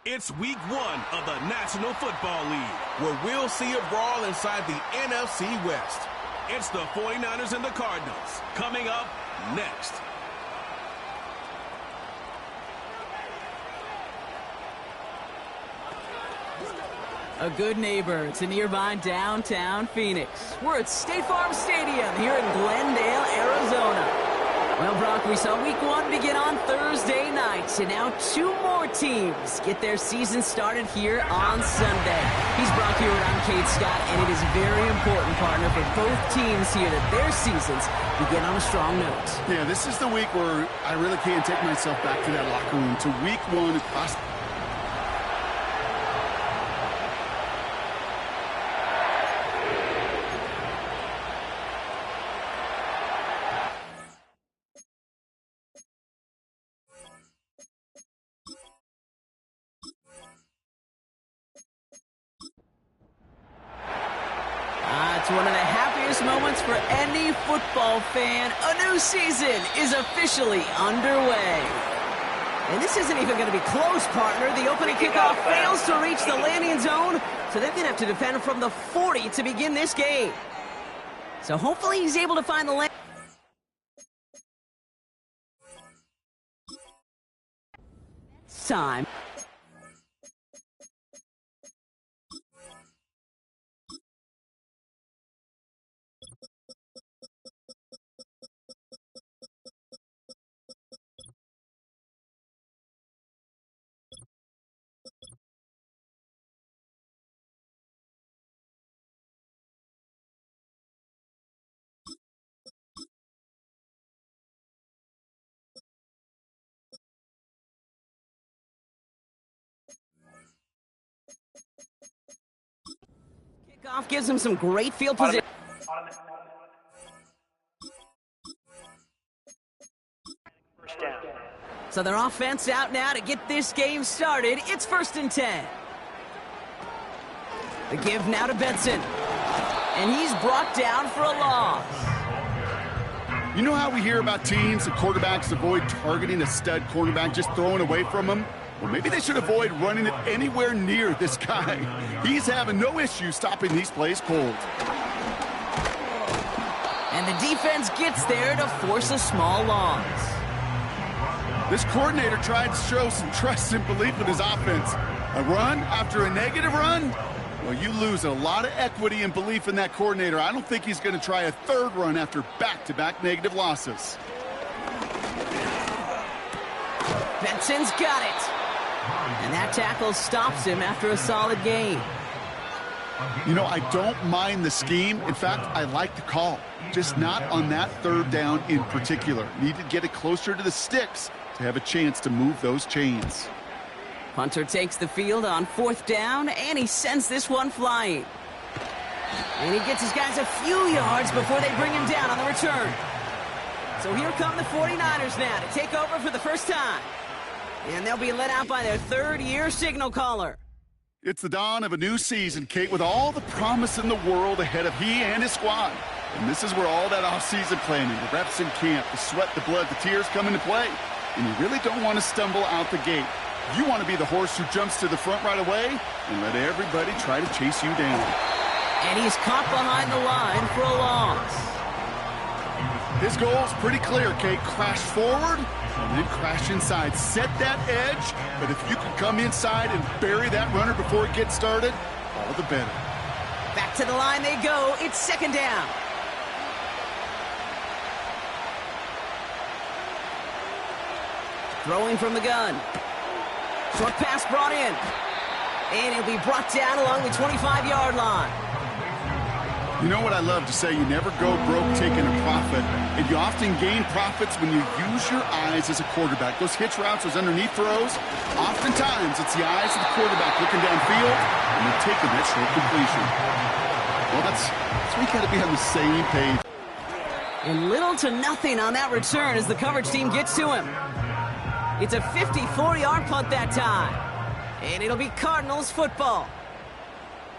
It's week one of the National Football League, where we'll see a brawl inside the NFC West. It's the 49ers and the Cardinals, coming up next. A good neighbor to nearby downtown Phoenix. We're at State Farm Stadium here in Glendale, Arizona. Well, Brock, we saw week one begin on Thursday night, and now two more teams get their season started here on Sunday. He's Brock Hewitt, I'm Kate Scott, and it is very important, partner, for both teams here that their seasons begin on a strong note. Yeah, this is the week where I really can't take myself back to that locker room, to week one across. It's one of the happiest moments for any football fan. A new season is officially underway. And this isn't even going to be close, partner. The opening kickoff fails to reach the landing zone, so they're going to have to defend from the 40 to begin this game. So hopefully he's able to find the land. Time. Kickoff gives him some great field position. So their offense out now to get this game started. It's 1st and 10. The give now to Benson. And he's brought down for a loss. You know how we hear about teams and quarterbacks avoid targeting a stud cornerback, just throwing away from him? Well, maybe they should avoid running it anywhere near this guy. He's having no issue stopping these plays cold. And the defense gets there to force a small loss. This coordinator tried to show some trust and belief in his offense. A run after a negative run? Well, you lose a lot of equity and belief in that coordinator. I don't think he's going to try a third run after back-to-back negative losses. Benson's got it. And that tackle stops him after a solid gain. You know, I don't mind the scheme. In fact, I like the call. Just not on that third down in particular. Need to get it closer to the sticks to have a chance to move those chains. Punter takes the field on 4th down, and he sends this one flying. And he gets his guys a few yards before they bring him down on the return. So here come the 49ers now to take over for the first time. And they'll be led out by their third-year signal caller. It's the dawn of a new season, Kate, with all the promise in the world ahead of he and his squad. And this is where all that off-season planning, the reps in camp, the sweat, the blood, the tears come into play. And you really don't want to stumble out the gate. You want to be the horse who jumps to the front right away and let everybody try to chase you down. And he's caught behind the line for a loss. His goal is pretty clear, Kate. Crash forward and then crash inside. Set that edge, but if you can come inside and bury that runner before it gets started, all the better. Back to the line they go. It's 2nd down. Throwing from the gun. Short pass brought in. And it'll be brought down along the 25-yard line. You know what I love to say? You never go broke taking a profit. And you often gain profits when you use your eyes as a quarterback. Those hitch routes, those underneath throws, oftentimes it's the eyes of the quarterback looking downfield and they're taking that short completion. Well, that's we got to be on the same page. And little to nothing on that return as the coverage team gets to him. It's a 54-yard punt that time. And it'll be Cardinals football.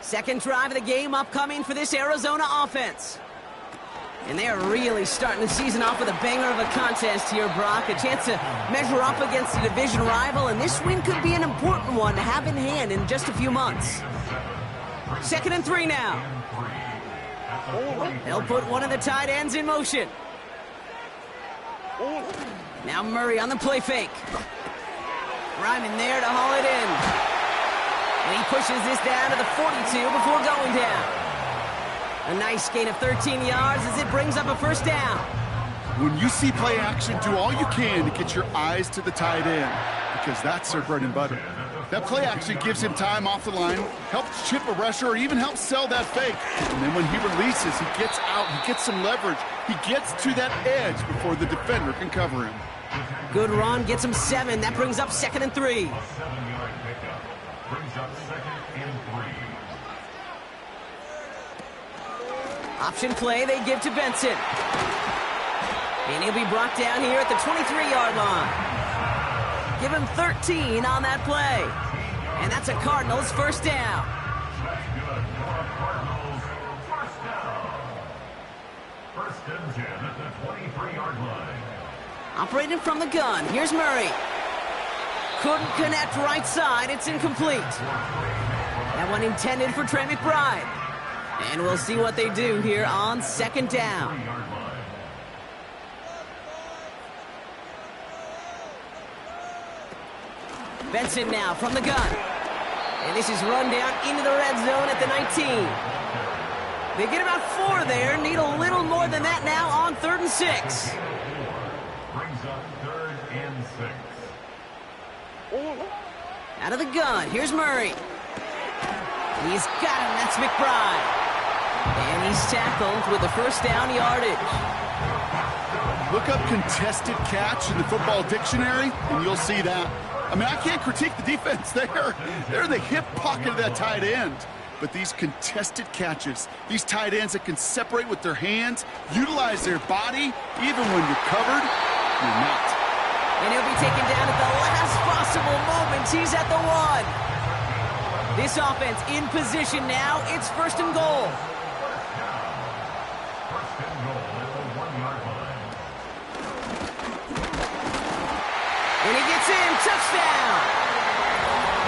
Second drive of the game upcoming for this Arizona offense. And they are really starting the season off with a banger of a contest here, Brock. A chance to measure up against a division rival, and this win could be an important one to have in hand in just a few months. 2nd and 3 now. They'll put one of the tight ends in motion. Now Murray on the play fake. Ryman there to haul it in. And he pushes this down to the 42 before going down. A nice gain of 13 yards as it brings up a first down. When you see play action, do all you can to get your eyes to the tight end, because that's their bread and butter. That play action gives him time off the line, helps chip a rusher, or even helps sell that fake. And then when he releases, he gets out, he gets some leverage. He gets to that edge before the defender can cover him. Good run, gets him 7. That brings up 2nd and 3. Option play they give to Benson. And he'll be brought down here at the 23-yard line. Give him 13 on that play. And that's a Cardinals first down. First and 10 at the 23-yard line. Operating from the gun, here's Murray. Couldn't connect right side, it's incomplete. That one intended for Trey McBride. And we'll see what they do here on 2nd down. Benson now from the gun. And this is run down into the red zone at the 19. They get about 4 there, need a little more than that now on 3rd and 6. Brings up 3rd and 6. Out of the gun, here's Murray. He's got him, that's McBride. And he's tackled with the first down yardage. Look up contested catch in the football dictionary, and you'll see that. I mean, I can't critique the defense there. They're in the hip pocket of that tight end. But these contested catches, these tight ends that can separate with their hands, utilize their body, even when you're covered, you're not. And he'll be taken down at the last possible moment. He's at the 1. This offense in position now. It's 1st and goal. First and goal at the 1-yard line. And he gets in, touchdown!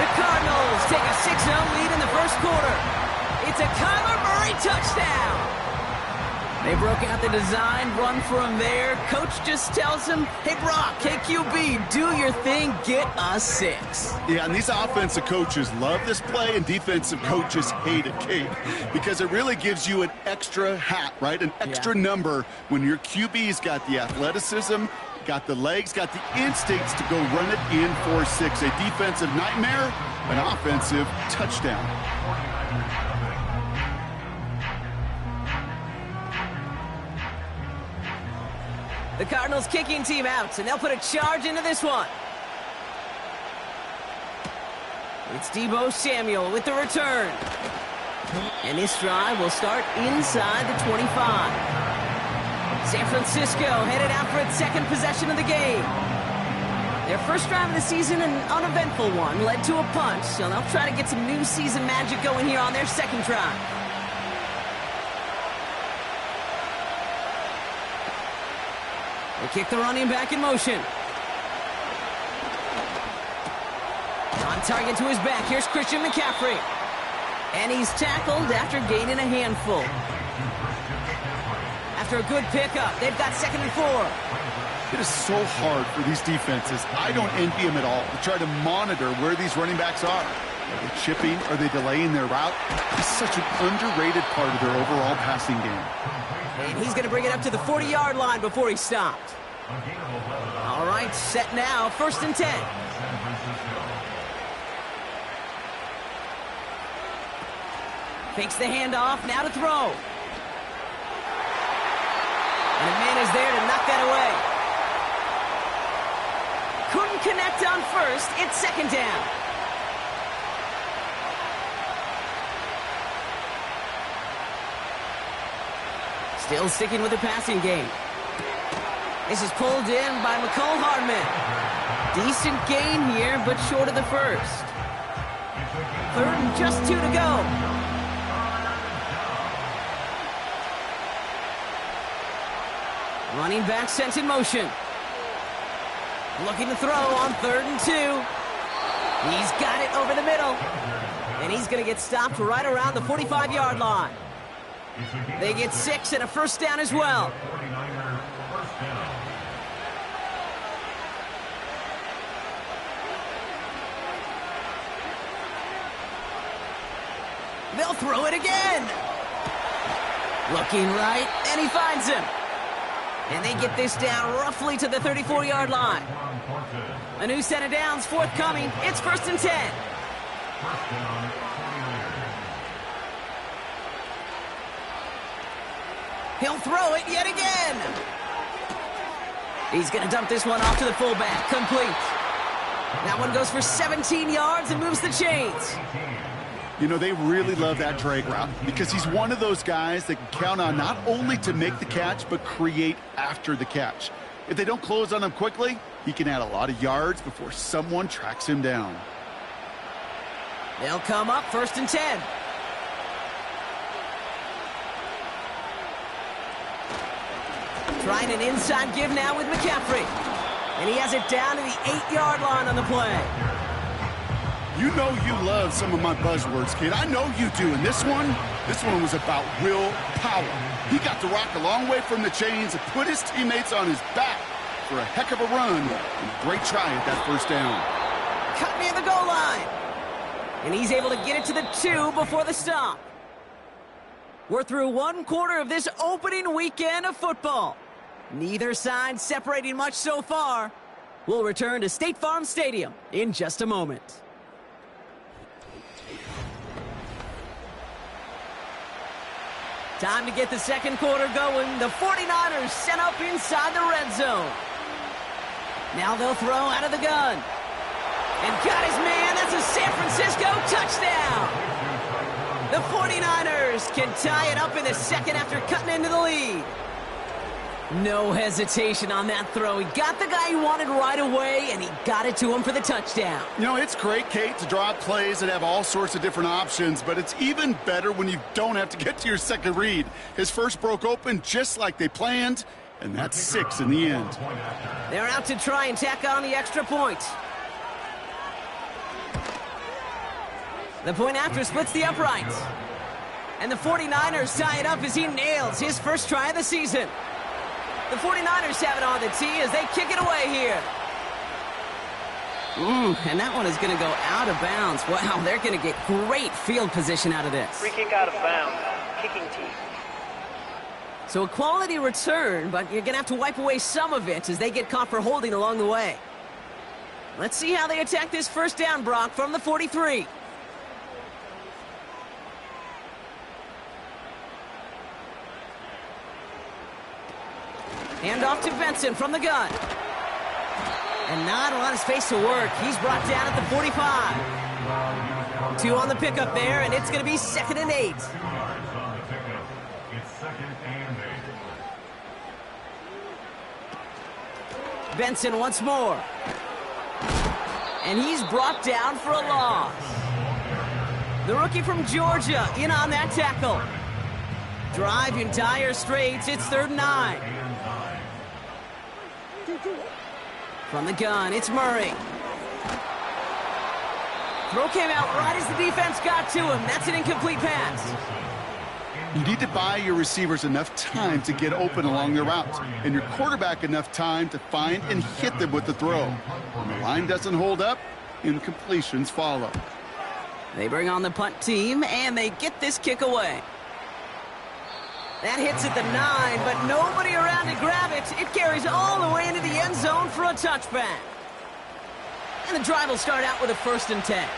The Cardinals take a 6-0 lead in the first quarter. It's a Kyler Murray touchdown! They broke out the design, run for him there. Coach just tells him, hey, Brock, hey, QB, do your thing, get a 6. Yeah, and these offensive coaches love this play, and defensive coaches hate it, Kate, because it really gives you an extra hat, right? An extra number when your QB's got the athleticism, got the legs, got the instincts to go run it in for 6. A defensive nightmare, an offensive touchdown. The Cardinals kicking team out, and they'll put a charge into this one. It's Deebo Samuel with the return. And this drive will start inside the 25. San Francisco headed out for its 2nd possession of the game. Their first drive of the season, an uneventful one, led to a punt, so they'll try to get some new season magic going here on their 2nd drive. They kick the running back in motion. On target to his back, here's Christian McCaffrey. And he's tackled after gaining a handful. After a good pickup, they've got 2nd and 4. It is so hard for these defenses. I don't envy them at all to try to monitor where these running backs are. Are they chipping? Are they delaying their route? It's such an underrated part of their overall passing game. And he's going to bring it up to the 40-yard line before he stopped. All right, set now, 1st and 10. Fakes the handoff, now to throw. And a man is there to knock that away. Couldn't connect on 1st, it's 2nd down. Still sticking with the passing game. This is pulled in by Mecole Hardman. Decent gain here, but short of the 1st. 3rd and just 2 to go. Running back sent in motion. Looking to throw on 3rd and 2. He's got it over the middle. And he's going to get stopped right around the 45-yard line. They get 6 and a first down as well. 49ers first down. They'll throw it again. Looking right, and he finds him. And they get this down roughly to the 34-yard line. A new set of downs forthcoming. It's 1st and 10. First down, 49ers. He'll throw it yet again. He's going to dump this one off to the fullback. Complete. That one goes for 17 yards and moves the chains. You know, they really love that drag route because he's one of those guys that can count on not only to make the catch, but create after the catch. If they don't close on him quickly, he can add a lot of yards before someone tracks him down. They'll come up 1st and 10. Trying an inside give now with McCaffrey. And he has it down to the 8-yard line on the play. You know you love some of my buzzwords, kid. I know you do. And this one was about willpower. He got the rock a long way from the chains and put his teammates on his back for a heck of a run. And a great try at that first down. Cut near the goal line. And he's able to get it to the 2 before the stop. We're through 1 quarter of this opening weekend of football. Neither side separating much so far. We'll return to State Farm Stadium in just a moment. Time to get the second quarter going. The 49ers set up inside the red zone. Now they'll throw out of the gun. And got his man. That's a San Francisco touchdown. The 49ers can tie it up in the second after cutting into the lead. No hesitation on that throw. He got the guy he wanted right away, and he got it to him for the touchdown. You know, it's great, Kate, to draw up plays that have all sorts of different options, but it's even better when you don't have to get to your second read. His first broke open just like they planned, and that's 6 in the end. They're out to try and tack on the extra point. The point after splits the uprights. And the 49ers tie it up as he nails his first try of the season. The 49ers have it on the tee as they kick it away here. And that one is going to go out of bounds. Wow, they're going to get great field position out of this. Free kick out of bounds. Kicking team. So a quality return, but you're going to have to wipe away some of it as they get caught for holding along the way. Let's see how they attack this first down, Brock, from the 43. Hand off to Benson from the gun. And not a lot of space to work. He's brought down at the 45. 2 on the pickup there, and it's going to be 2nd and 8. Yards on the pickup. It's 2nd and 8. Benson once more. And he's brought down for a loss. The rookie from Georgia in on that tackle. Drive in dire straits. It's 3rd and 9. From the gun, it's Murray. Throw came out right as the defense got to him. That's an incomplete pass. You need to buy your receivers enough time to get open along their routes, and your quarterback enough time to find and hit them with the throw. When the line doesn't hold up, incompletions follow. They bring on the punt team, and they get this kick away. That hits at the 9, but nobody around to grab it. It carries all the way into the end zone for a touchback. And the drive will start out with a 1st and 10.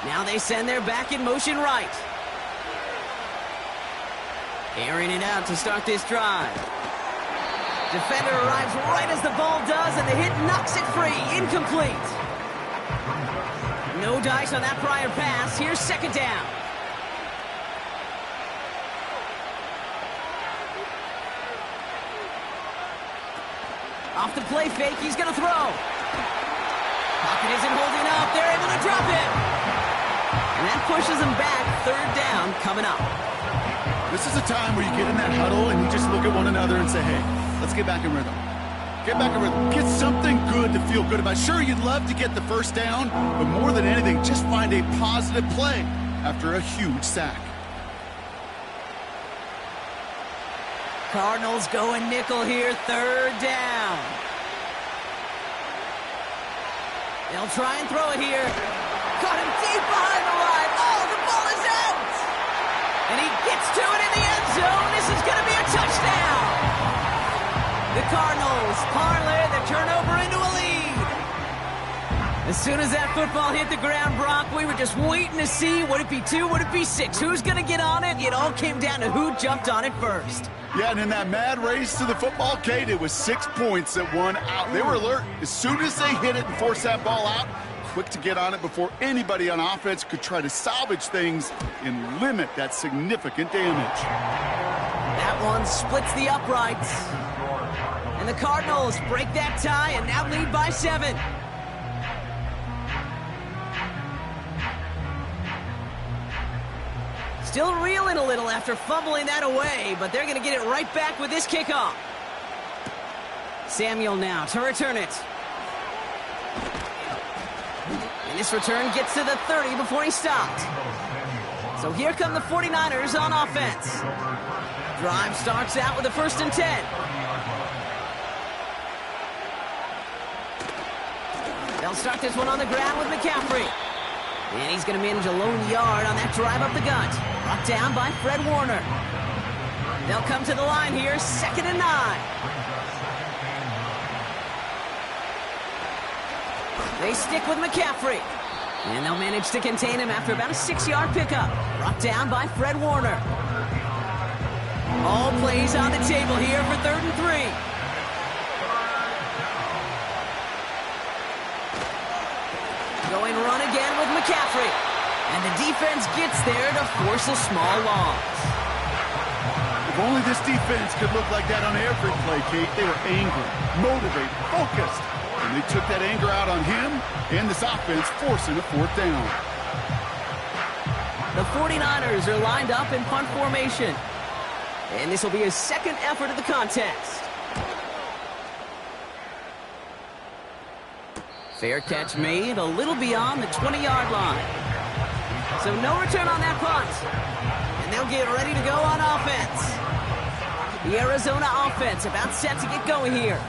Now they send their back in motion right. Airing it out to start this drive. Defender arrives right as the ball does, and the hit knocks it free. Incomplete. No dice on that prior pass. Here's 2nd down. Off the play fake, he's going to throw. Pocket isn't holding up. They're able to drop it. And that pushes them back. Third down coming up. This is a time where you get in that huddle and you just look at one another and say, hey, let's get back in rhythm. Get back in rhythm. Get something good to feel good about. Sure, you'd love to get the first down, but more than anything, just find a positive play after a huge sack. Cardinals going nickel here, third down. They'll try and throw it here. Caught him deep behind the line. Oh, the ball is out! And he gets to it in the end zone. This is going to be a touchdown. The Cardinals parlay the turnover into a lead. As soon as that football hit the ground, Brock, we were just waiting to see, would it be 2, would it be 6? Who's going to get on it? It all came down to who jumped on it first. Yeah, and in that mad race to the football, Kate, it was 6 points that won out. They were alert. As soon as they hit it and forced that ball out, quick to get on it before anybody on offense could try to salvage things and limit that significant damage. That one splits the uprights. And the Cardinals break that tie and now lead by 7. Still reeling a little after fumbling that away, but they're going to get it right back with this kickoff. Samuel now to return it. And this return gets to the 30 before he stopped. So here come the 49ers on offense. Drive starts out with a 1st and 10. They'll start this one on the ground with McCaffrey. And he's going to manage a lone yard on that drive up the gut. Brought down by Fred Warner. They'll come to the line here, 2nd and 9. They stick with McCaffrey. And they'll manage to contain him after about a 6-yard pickup. Brought down by Fred Warner. All plays on the table here for 3rd and 3. Going run again with McCaffrey. And the defense gets there to force a small loss. If only this defense could look like that on every play, Kate. They were angry, motivated, focused. And they took that anger out on him and this offense, forcing a 4th down. The 49ers are lined up in punt formation. And this will be his 2nd effort of the contest. Fair catch made a little beyond the 20-yard line. So no return on that punt. And they'll get ready to go on offense. The Arizona offense about set to get going here.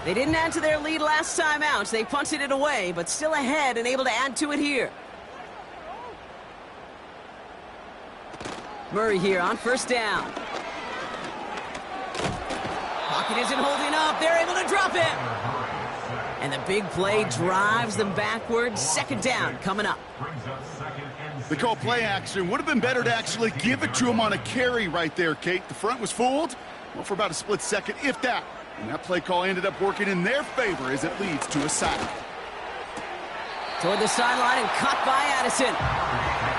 They didn't add to their lead last time out. They punted it away, but still ahead and able to add to it here. Murray here on 1st down. Pocket isn't holding up. They're able to drop it. And the big play drives them backwards. 2nd down coming up. They call play action. Would have been better to actually give it to him on a carry right there, Kate. The front was fooled. Well, for about a split second, if that. And that play call ended up working in their favor as it leads to a sack. Toward the sideline and caught by Addison.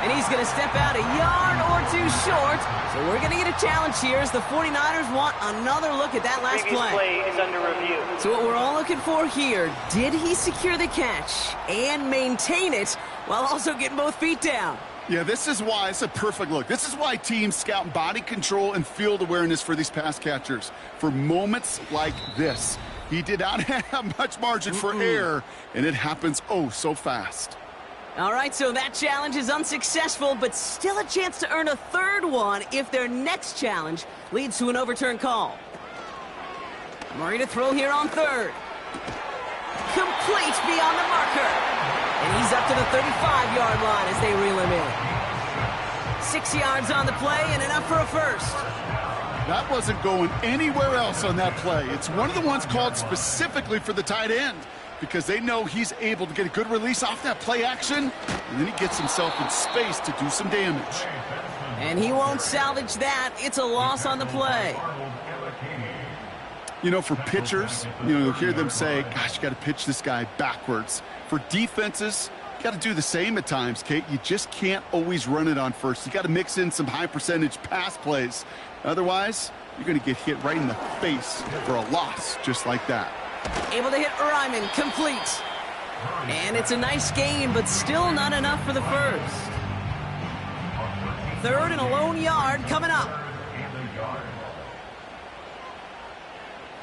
And he's going to step out a yard or 2 short. So we're going to get a challenge here as the 49ers want another look at that last Previous play is under review. So what we're all looking for here, did he secure the catch and maintain it while also getting both feet down? Yeah, this is why it's a perfect look. This is why teams scout body control and field awareness for these pass catchers. For moments like this, he did not have much margin for error, and it happens oh so fast. All right, so that challenge is unsuccessful, but still a chance to earn a 3rd one if their next challenge leads to an overturned call. Murray to throw here on 3rd. Complete beyond the marker. And he's up to the 35-yard line as they reel him in. 6 yards on the play and enough for a 1st. That wasn't going anywhere else on that play. It's one of the ones called specifically for the tight end because they know he's able to get a good release off that play action, and then he gets himself in space to do some damage. And he won't salvage that. It's a loss on the play. You know, for pitchers, you'll hear them say, gosh, you got to pitch this guy backwards. For defenses, you got to do the same at times, Kate. You just can't always run it on 1st. You got to mix in some high-percentage pass plays. Otherwise, you're going to get hit right in the face for a loss just like that. Able to hit Ryman, complete. And it's a nice game, but still not enough for the 1st. third and a lone yard coming up.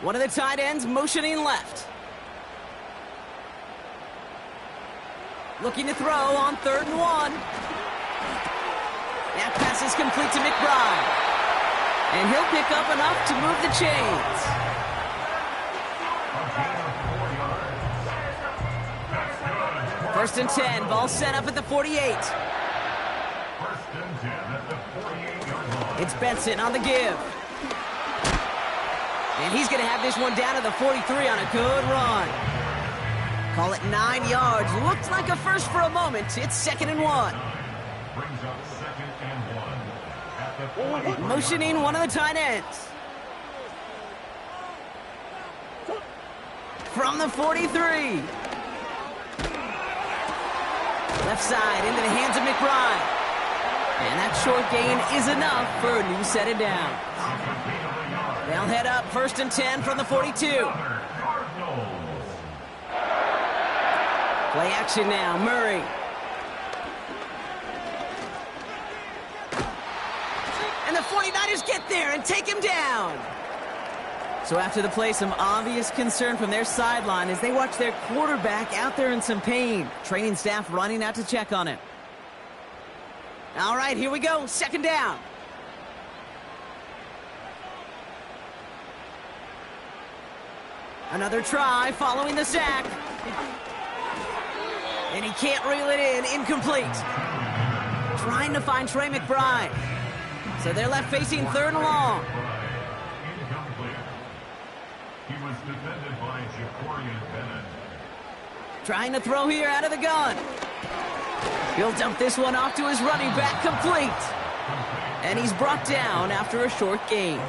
One of the tight ends motioning left. Looking to throw on 3rd and 1. That pass is complete to McBride. And he'll pick up enough to move the chains. First and 10, ball set up at the 48. It's Benson on the give. And he's going to have this one down to the 43 on a good run. Call it 9 yards. Looked like a first for a moment. It's 2nd and 1. Motioning one of the tight ends. From the 43. Left side into the hands of McBride. And that short gain is enough for a new set of downs. They'll head up 1st and 10 from the 42. Play action now, Murray. And the 49ers get there and take him down. So after the play, some obvious concern from their sideline as they watch their quarterback out there in some pain. Training staff running out to check on him. All right, here we go. 2nd down. Another try following the sack. And he can't reel it in. Incomplete. Trying to find Trey McBride. So they're left facing 3rd and long. He was defended by Jacorian Bennett. Trying to throw here out of the gun. He'll dump this one off to his running back, complete. And he's brought down after a short gain.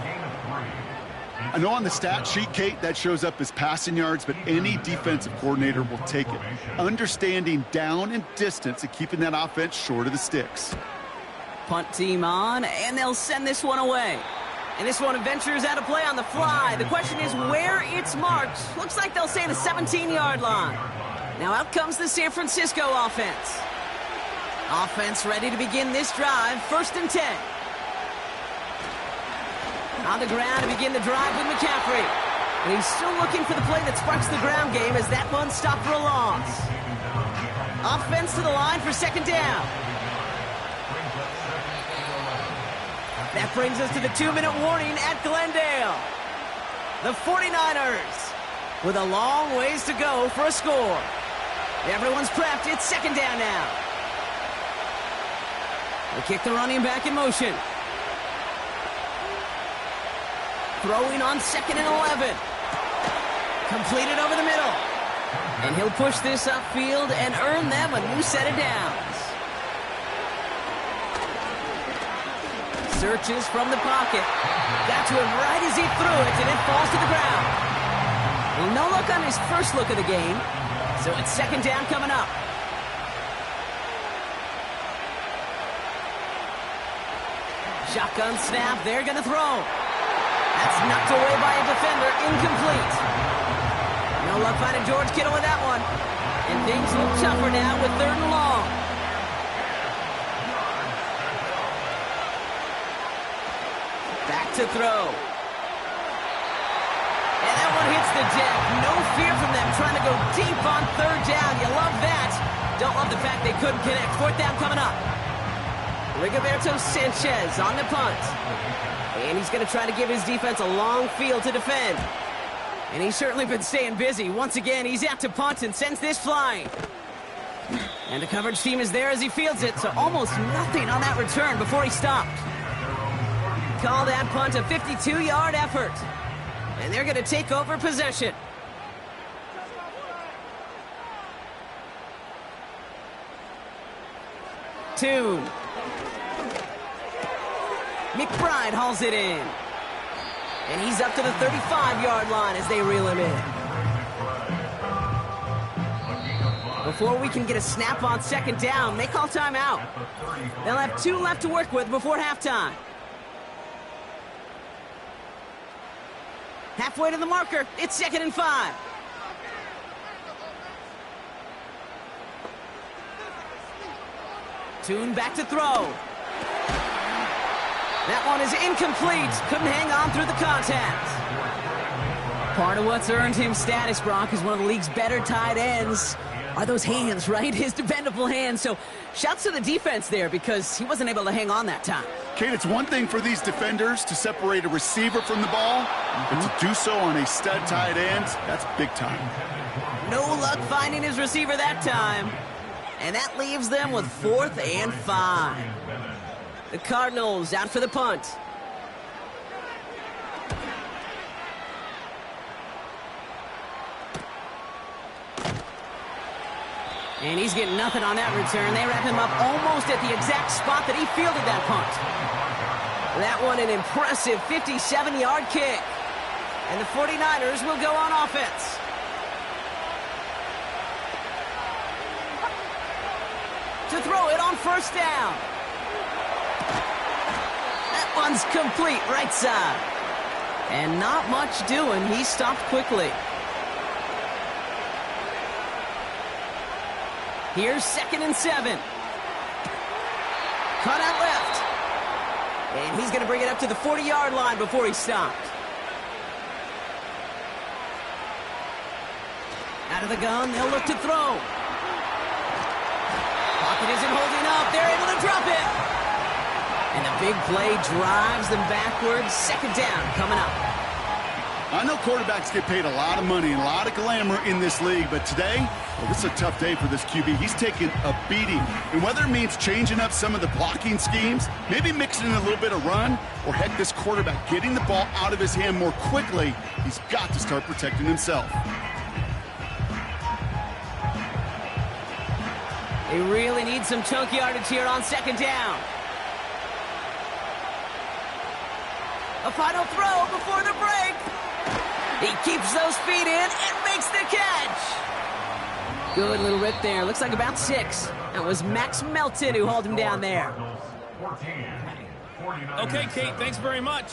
I know on the stat sheet, Kate, that shows up as passing yards, but any defensive coordinator will take it. Understanding down and distance and keeping that offense short of the sticks. Punt team on, and they'll send this one away. And this one ventures out of play on the fly. The question is where it's marked. Looks like they'll say the 17-yard line. Now out comes the San Francisco offense. Offense ready to begin this drive. 1st and 10. On the ground to begin the drive with McCaffrey. And he's still looking for the play that sparks the ground game as that one stopped for a loss. Offense to the line for 2nd down. That brings us to the 2-minute warning at Glendale. The 49ers with a long ways to go for a score. Everyone's prepped. It's 2nd down now. They kick the running back in motion. Throwing on 2nd and 11. Completed over the middle. And he'll push this upfield and earn them a new set of downs. Searches from the pocket. Got to him right as he threw it, and it falls to the ground. Well, no look on his first look of the game. So it's 2nd down coming up. Shotgun snap. They're going to throw. That's knocked away by a defender. Incomplete. No luck finding George Kittle with that one. And things look tougher now with 3rd and long. Back to throw. And that one hits the deck. No fear from them trying to go deep on 3rd down. You love that. Don't love the fact they couldn't connect. 4th down coming up. Rigoberto Sanchez on the punt. And he's going to try to give his defense a long field to defend. And he's certainly been staying busy. Once again, he's out to punt and sends this flying. And the coverage team is there as he fields it, so almost nothing on that return before he stopped. Call that punt a 52-yard effort. And they're going to take over possession. Tune. McBride hauls it in. And he's up to the 35-yard line as they reel him in. Before we can get a snap on 2nd down, they call timeout. They'll have 2 left to work with before halftime. Halfway to the marker, it's 2nd and 5. Tune back to throw. That one is incomplete. Couldn't hang on through the contact. Part of what's earned him status, Brock, is one of the league's better tight ends. Are those hands, right? His dependable hands. So shouts to the defense there because he wasn't able to hang on that time. Kate, it's one thing for these defenders to separate a receiver from the ball, but to do so on a stud tight end, that's big time. No luck finding his receiver that time. And that leaves them with 4th and 5. The Cardinals out for the punt. And he's getting nothing on that return. They wrap him up almost at the exact spot that he fielded that punt. That one an impressive 57-yard kick. And the 49ers will go on offense. To throw it on 1st down. That one's complete right side. And not much doing. He stopped quickly. Here's 2nd and 7. Cut out left. And he's going to bring it up to the 40-yard line before he stopped. Out of the gun, they'll look to throw. Pocket isn't holding up. They're able to drop it. And the big play drives them backwards. 2nd down coming up. I know quarterbacks get paid a lot of money and a lot of glamour in this league, but today, well, this is a tough day for this QB. He's taking a beating. And whether it means changing up some of the blocking schemes, maybe mixing in a little bit of run, or heck, this quarterback getting the ball out of his hand more quickly, he's got to start protecting himself. They really need some chunk yardage here on 2nd down. A final throw before the break. He keeps those feet in and makes the catch. Good little rip there. Looks like about 6. That was Max Melton who hauled him down there. Okay, Kate, thanks very much.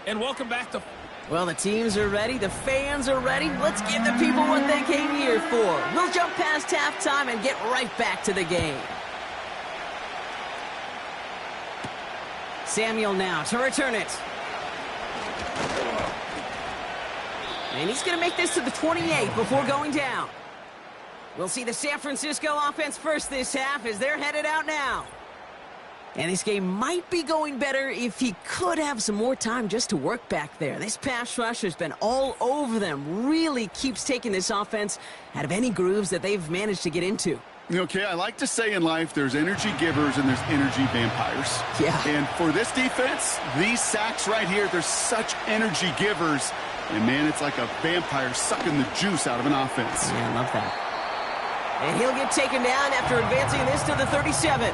And welcome back to... Well, the teams are ready. The fans are ready. Let's give the people what they came here for. We'll jump past halftime and get right back to the game. Samuel now to return it. And he's going to make this to the 28 before going down. We'll see the San Francisco offense first this half as they're headed out now. And this game might be going better if he could have some more time just to work back there. This pass rush has been all over them. Really keeps taking this offense out of any grooves that they've managed to get into. Okay, I like to say in life there's energy givers and there's energy vampires. Yeah. And for this defense, these sacks right here, they're such energy givers. And, man, it's like a vampire sucking the juice out of an offense. Yeah, I love that. And he'll get taken down after advancing this to the 37.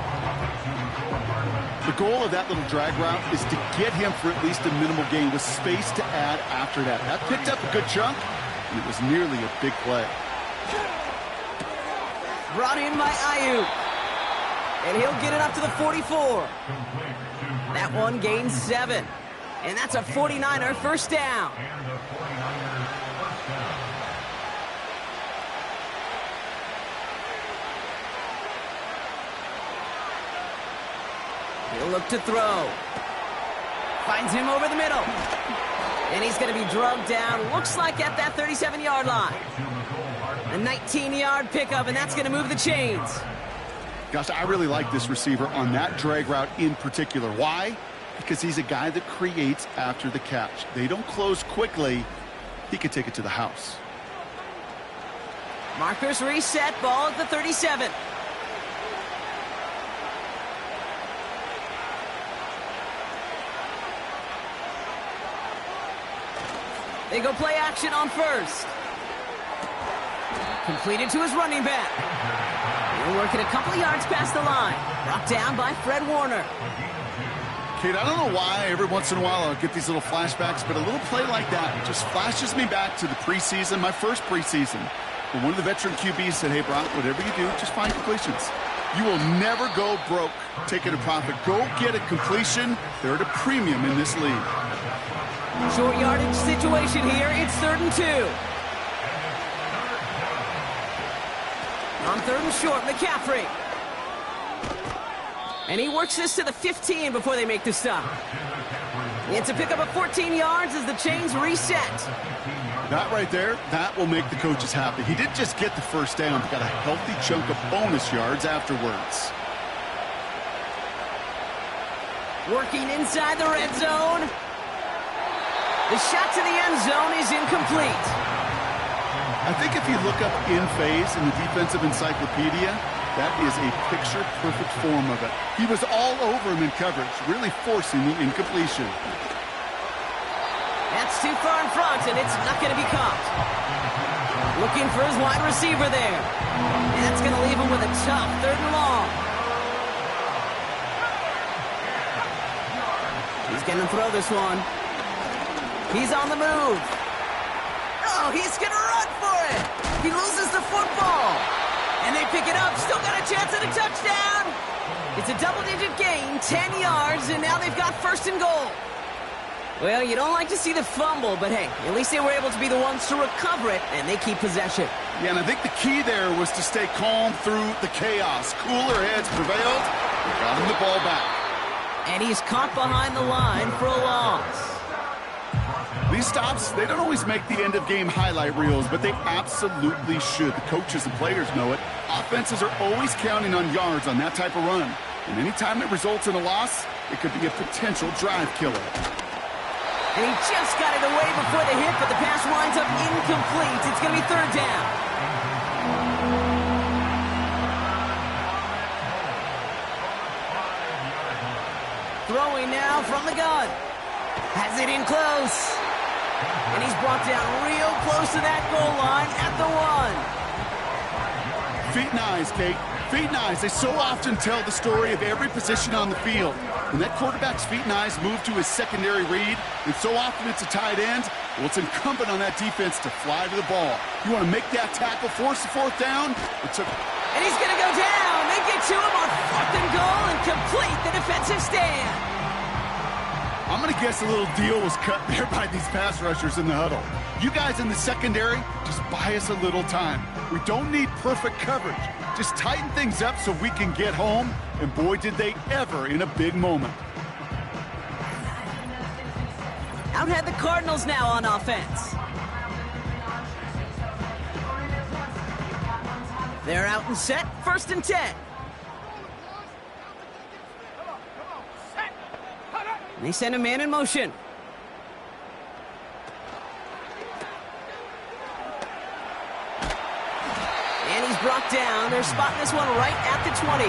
The goal of that little drag route is to get him for at least a minimal gain with space to add after that. That picked up a good chunk, and it was nearly a big play. Brought in by Ayuk. And he'll get it up to the 44. That one gains 7. And that's a 49er 1st down. He'll look to throw. Finds him over the middle. And he's going to be drugged down, looks like at that 37-yard line. A 19-yard pickup, and that's going to move the chains. Gosh, I really like this receiver on that drag route in particular. Why? Because he's a guy that creates after the catch. They don't close quickly. He can take it to the house. Markers reset, ball at the 37. They go play action on 1st. Completed to his running back. He'll work it a couple of yards past the line. Brought down by Fred Warner. Kate, I don't know why every once in a while I'll get these little flashbacks, but a little play like that just flashes me back to the preseason, my first preseason. When one of the veteran QBs said, hey, Brock, whatever you do, just find completions. You will never go broke taking a profit. Go get a completion. They're at a premium in this league. Short yardage situation here. It's 3rd and 2. On 3rd and short, McCaffrey. And he works this to the 15 before they make the stop. It's a pickup of 14 yards as the chains reset. That right there, that will make the coaches happy. He didn't just get the first down, but got a healthy chunk of bonus yards afterwards. Working inside the red zone. The shot to the end zone is incomplete. I think if you look up in phase in the defensive encyclopedia, that is a picture-perfect form of it. He was all over him in coverage, really forcing the incompletion. That's too far in front, and it's not going to be caught. Looking for his wide receiver there. And that's going to leave him with a tough 3rd and long. He's going to throw this one. He's on the move. Oh, he's going to run for it. He loses the football. And they pick it up. Still got a chance at a touchdown. It's a double-digit gain, 10 yards, and now they've got 1st and goal. Well, you don't like to see the fumble, but hey, at least they were able to be the ones to recover it, and they keep possession. Yeah, and I think the key there was to stay calm through the chaos. Cooler heads prevailed. They got him the ball back. And he's caught behind the line for a loss. These stops, they don't always make the end-of-game highlight reels, but they absolutely should. The coaches and players know it. Offenses are always counting on yards on that type of run. And anytime it results in a loss, it could be a potential drive killer. And he just got it away before the hit, but the pass winds up incomplete. It's going to be 3rd down. Throwing now from the gun. Has it in close. And he's brought down real close to that goal line at the 1. Feet and eyes, Kate. Feet and eyes. They so often tell the story of every position on the field. When that quarterback's feet and eyes move to his secondary read, and so often it's a tight end, well, it's incumbent on that defense to fly to the ball. You want to make that tackle, force the 4th down. And he's going to go down. They get to him on 4th and goal and complete the defensive stand. I'm going to guess a little deal was cut there by these pass rushers in the huddle. You guys in the secondary, just buy us a little time. We don't need perfect coverage. Just tighten things up so we can get home, and boy, did they ever in a big moment. Out had the Cardinals now on offense. They're out and set, 1st and 10. And they send a man in motion. And he's brought down. They're spotting this one right at the 20.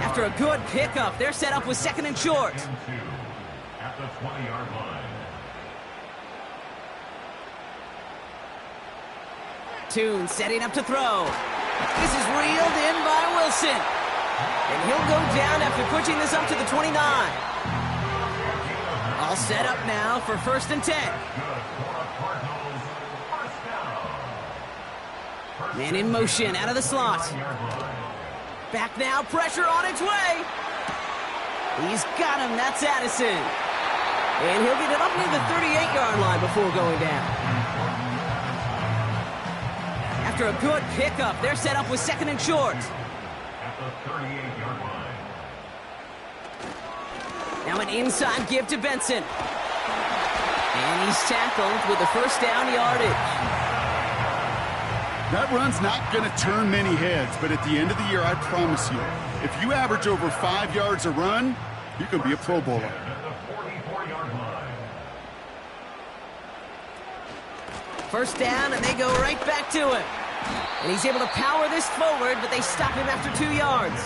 After a good pickup, they're set up with 2nd and short. At the 20-yard line. Tune setting up to throw. This is reeled in by Wilson. And he'll go down after pushing this up to the 29. All set up now for 1st and 10. Man in motion out of the slot. Back now, pressure on its way. He's got him, that's Addison. And he'll get it up near the 38-yard line before going down. After a good pickup, they're set up with 2nd and short. At the 38-yard line. Now an inside give to Benson. And he's tackled with the 1st down yardage. That run's not going to turn many heads, but at the end of the year, I promise you, if you average over 5 yards a run, you can be a Pro Bowler. At the 44-yard line. 1st down, and they go right back to him. And he's able to power this forward, but they stop him after 2 yards.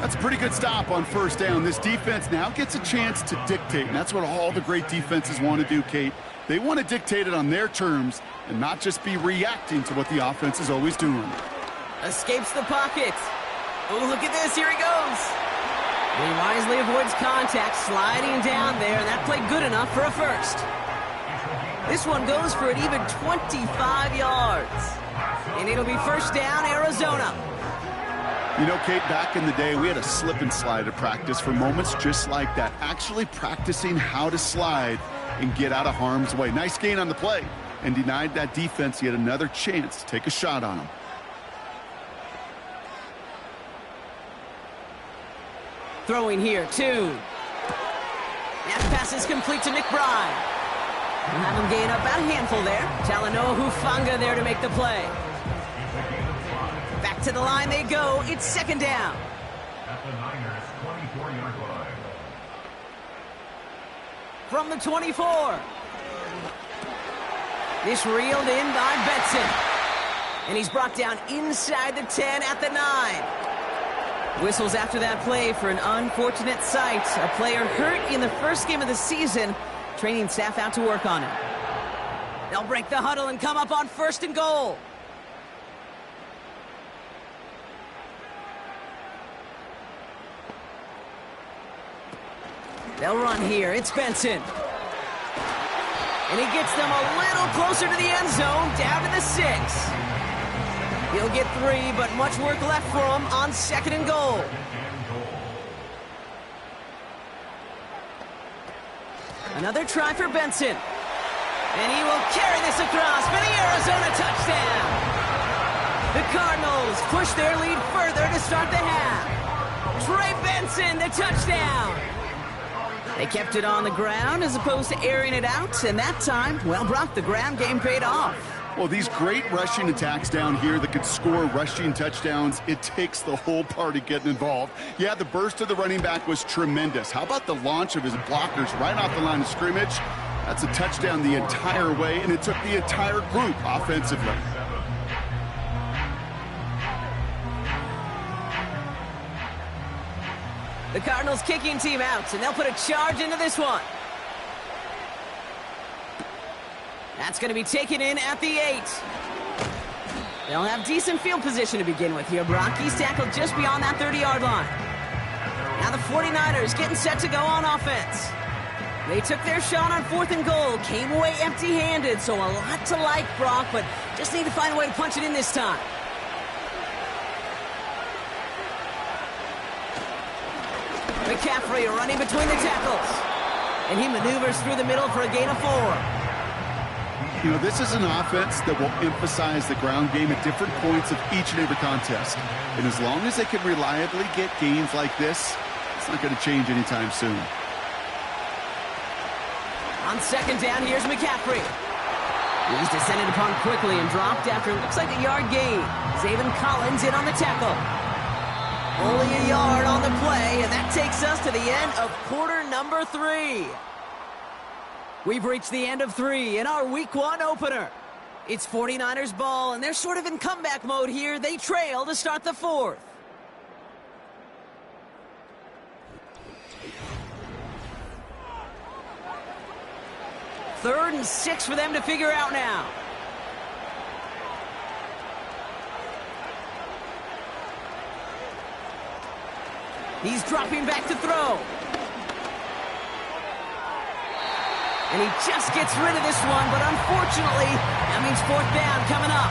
That's a pretty good stop on 1st down. This defense now gets a chance to dictate, and that's what all the great defenses want to do, Kate. They want to dictate it on their terms and not just be reacting to what the offense is always doing. Escapes the pocket. Oh, look at this. Here he goes. And he wisely avoids contact, sliding down there, and that played good enough for a 1st. This one goes for an even 25 yards. And it'll be 1st down, Arizona. You know, Kate, back in the day, we had a slip and slide at practice for moments just like that. Actually practicing how to slide and get out of harm's way. Nice gain on the play, and denied that defense yet another chance to take a shot on him. throwing here, 2. That pass is complete to McBride. We'll have him gain about a handful there. Talanoa Hufanga there to make the play. Back to the line they go. It's second down. At the Niners' 24-yard line. From the 24. This reeled in by Benson. And he's brought down inside the 10 at the 9. Whistles after that play for an unfortunate sight. A player hurt in the first game of the season. Training staff out to work on it. They'll break the huddle and come up on 1st and goal. They'll run here. It's Benson. And he gets them a little closer to the end zone, down to the 6. He'll get 3, but much work left for him on 2nd and goal. Another try for Benson. And he will carry this across for the Arizona touchdown. The Cardinals push their lead further to start the half. Trey Benson, the touchdown. They kept it on the ground as opposed to airing it out, and that time, well, Brock, the ground game paid off. Well, these great rushing attacks down here that could score rushing touchdowns, it takes the whole party getting involved. Yeah, the burst of the running back was tremendous. How about the launch of his blockers right off the line of scrimmage? That's a touchdown the entire way, and it took the entire group offensively. The Cardinals kicking team out, and they'll put a charge into this one. That's going to be taken in at the 8. They'll have decent field position to begin with here. Brock, he's tackled just beyond that 30-yard line. Now the 49ers getting set to go on offense. They took their shot on 4th and goal, came away empty-handed, so a lot to like, Brock, but just need to find a way to punch it in this time. McCaffrey running between the tackles. And he maneuvers through the middle for a gain of 4. You know, this is an offense that will emphasize the ground game at different points of each and every contest. And as long as they can reliably get gains like this, it's not going to change anytime soon. On 2nd down, here's McCaffrey. He's descended upon quickly and dropped after looks like a yard gain. Zaven Collins in on the tackle. Only a yard on the play, and that takes us to the end of quarter number 3. We've reached the end of 3 in our Week 1 opener. It's 49ers ball, and they're sort of in comeback mode here. They trail to start the 4th. Third and 6 for them to figure out now. He's dropping back to throw. And he just gets rid of this one, but unfortunately, that means 4th down coming up.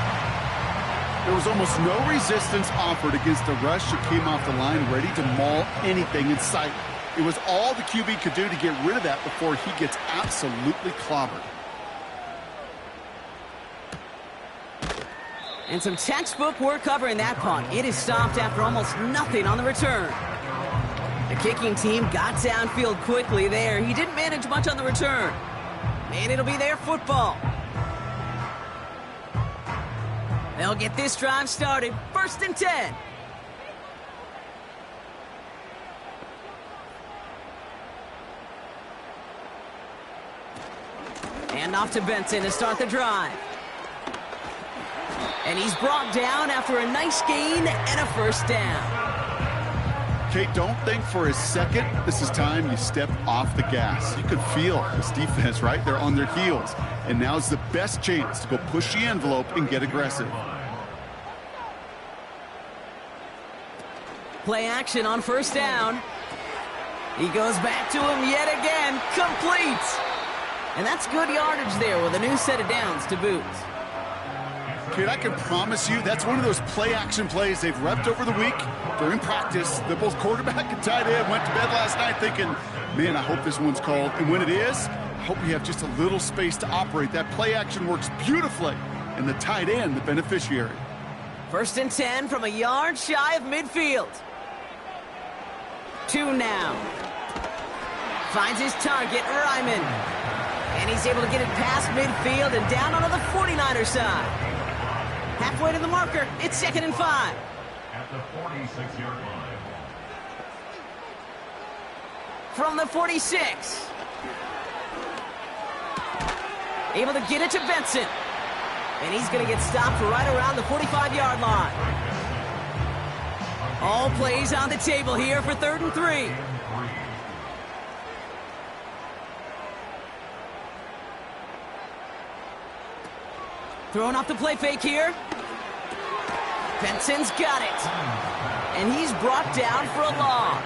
There was almost no resistance offered against a rush that came off the line ready to maul anything in sight. It was all the QB could do to get rid of that before he gets absolutely clobbered. And some textbook work covering that punt. It is stopped after almost nothing on the return. The kicking team got downfield quickly there. He didn't manage much on the return. And it'll be their football. They'll get this drive started. 1st and 10. And off to Benson to start the drive. And he's brought down after a nice gain and a 1st down. Kate, don't think for a second this is time you step off the gas. You could feel this defense, right? They're on their heels. And now's the best chance to go push the envelope and get aggressive. Play action on 1st down. He goes back to him yet again. Complete. And that's good yardage there with a new set of downs to boot. Kate, I can promise you that's one of those play-action plays they've repped over the week. During practice, the both quarterback and tight end went to bed last night thinking, man, I hope this one's called. And when it is, I hope we have just a little space to operate. That play-action works beautifully, and the tight end, the beneficiary. 1st and 10 from a yard shy of midfield. 2 now. Finds his target, Ryman. And he's able to get it past midfield and down onto the 49er side. Halfway to the marker, it's 2nd and 5. At the 46-yard line. From the 46. Able to get it to Benson. And he's going to get stopped right around the 45-yard line. All plays on the table here for 3rd and 3. Throwing off the play fake here. Benson's got it. And he's brought down for a loss.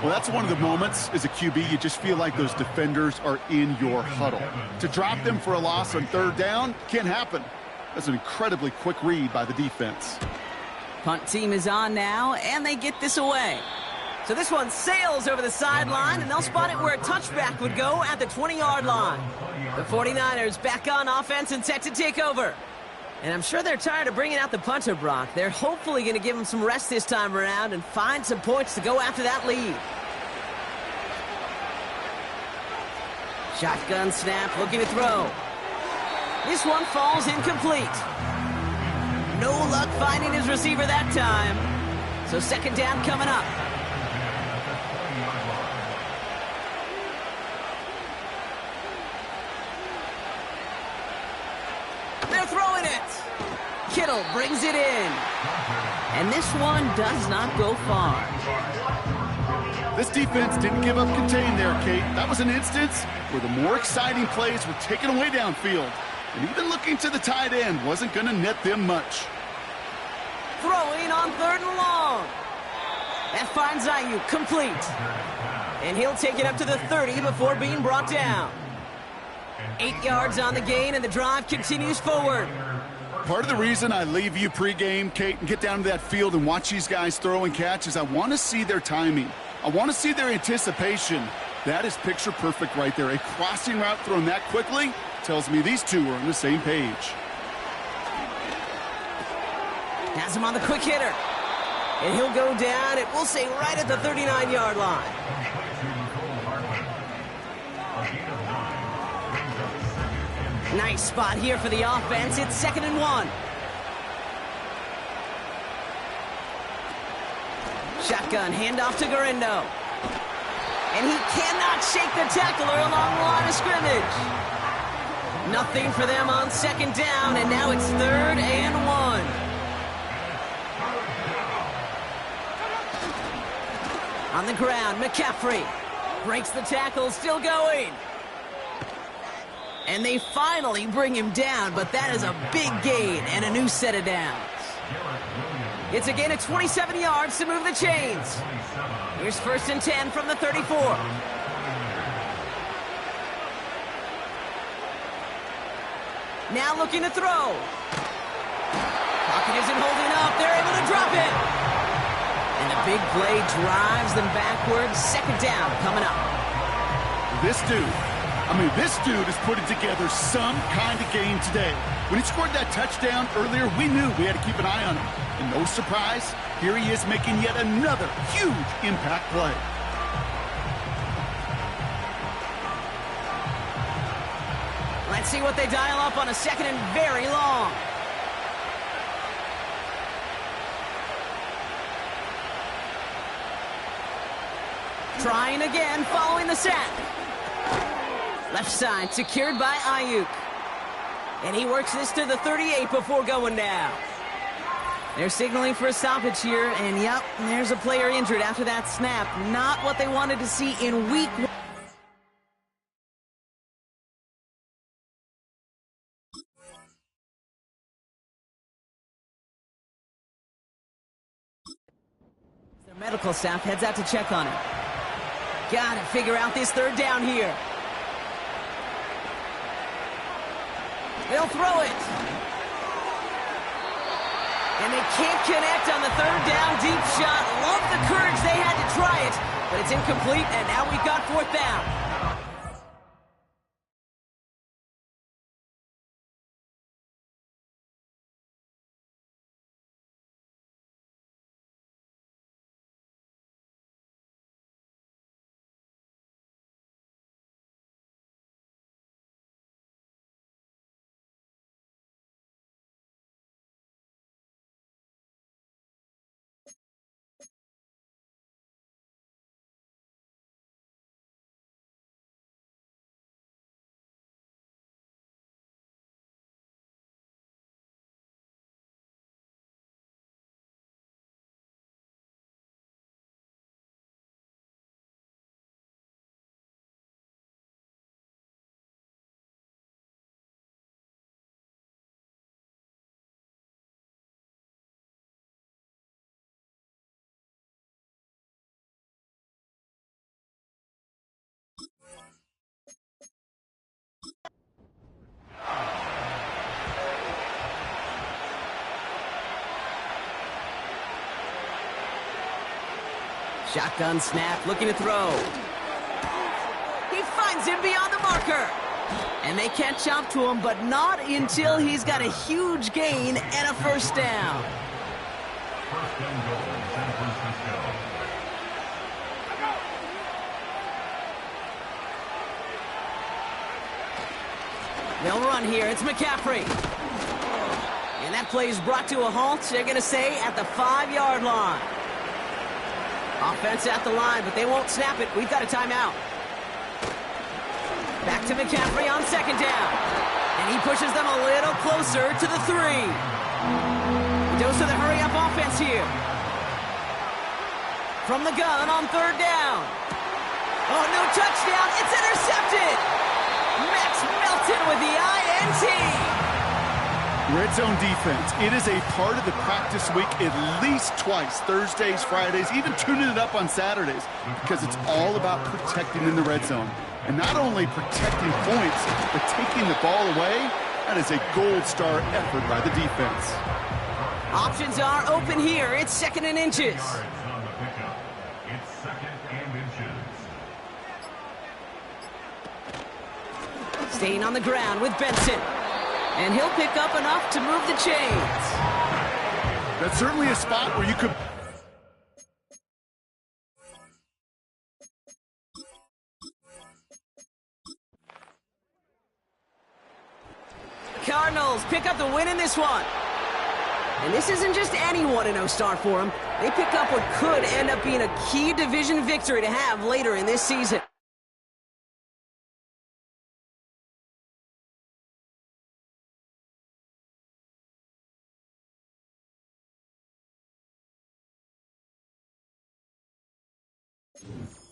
Well, that's one of the moments as a QB, you just feel like those defenders are in your huddle. To drop them for a loss on 3rd down can't happen. That's an incredibly quick read by the defense. Punt team is on now, and they get this away. So this one sails over the sideline, and they'll spot it where a touchback would go at the 20-yard line. The 49ers back on offense and set to take over. And I'm sure they're tired of bringing out the punter, Brock. They're hopefully going to give him some rest this time around and find some points to go after that lead. Shotgun snap, looking to throw. This one falls incomplete. No luck finding his receiver that time. So 2nd down coming up. They're throwing it. Kittle brings it in. And this one does not go far. This defense didn't give up contain there, Kate. That was an instance where the more exciting plays were taken away downfield. And even looking to the tight end wasn't going to net them much. Throwing on 3rd and long. That finds Ayuk complete. And he'll take it up to the 30 before being brought down. 8 yards on the gain, and the drive continues forward. Part of the reason I leave you pregame, Kate, and get down to that field and watch these guys throw and catch is I want to see their timing. I want to see their anticipation. That is picture perfect right there. A crossing route thrown that quickly tells me these two are on the same page. Has him on the quick hitter. And he'll go down, it will say right at the 39-yard line. Nice spot here for the offense. It's 2nd and 1. Shotgun handoff to Garindo. And he cannot shake the tackler along the line of scrimmage. Nothing for them on 2nd down, and now it's 3rd and 1. On the ground, McCaffrey breaks the tackle, still going. And they finally bring him down, but that is a big gain and a new set of downs. It's a gain of 27 yards to move the chains. Here's 1st and 10 from the 34. Now looking to throw. Pocket isn't holding up. They're able to drop it. And a big play drives them backwards. 2nd down coming up. This dude is putting together some kind of game today. When he scored that touchdown earlier, we knew we had to keep an eye on him. And no surprise, here he is making yet another huge impact play. Let's see what they dial up on a 2nd and very long. Trying again, following the sack. Left side secured by Ayuk. And he works this to the 38 before going down. They're signaling for a stoppage here, and yep, there's a player injured after that snap. Not what they wanted to see in week 1. Their medical staff heads out to check on him. Gotta figure out this 3rd down here. They'll throw it. And they can't connect on the 3rd down deep shot. Love the courage they had to try it, but it's incomplete, and now we've got 4th down. Shotgun snap, looking to throw. He finds him beyond the marker. And they catch up to him, but not until he's got a huge gain and a first down. First and goal, San Francisco. They'll run here. It's McCaffrey. And that play is brought to a halt, they're going to say, at the 5-yard line. Offense at the line, but they won't snap it. We've got a timeout. Back to McCaffrey on second down. And he pushes them a little closer to the 3. Dose of the hurry-up offense here. From the gun on third down. Oh, no touchdown. It's intercepted. Max Melton with the INT. Red zone defense. It is a part of the practice week at least twice, Thursdays, Fridays, even tuning it up on Saturdays, because it's all about protecting in the red zone. And not only protecting points, but taking the ball away. That is a gold star effort by the defense. Options are open here. It's second and inches. Yards on the pickup. It's second and inches. Staying on the ground with Benson. And he'll pick up enough to move the chains. That's certainly a spot where you could... Cardinals pick up the win in this one. And this isn't just any 1-0 start for them. They pick up what could end up being a key division victory to have later in this season. you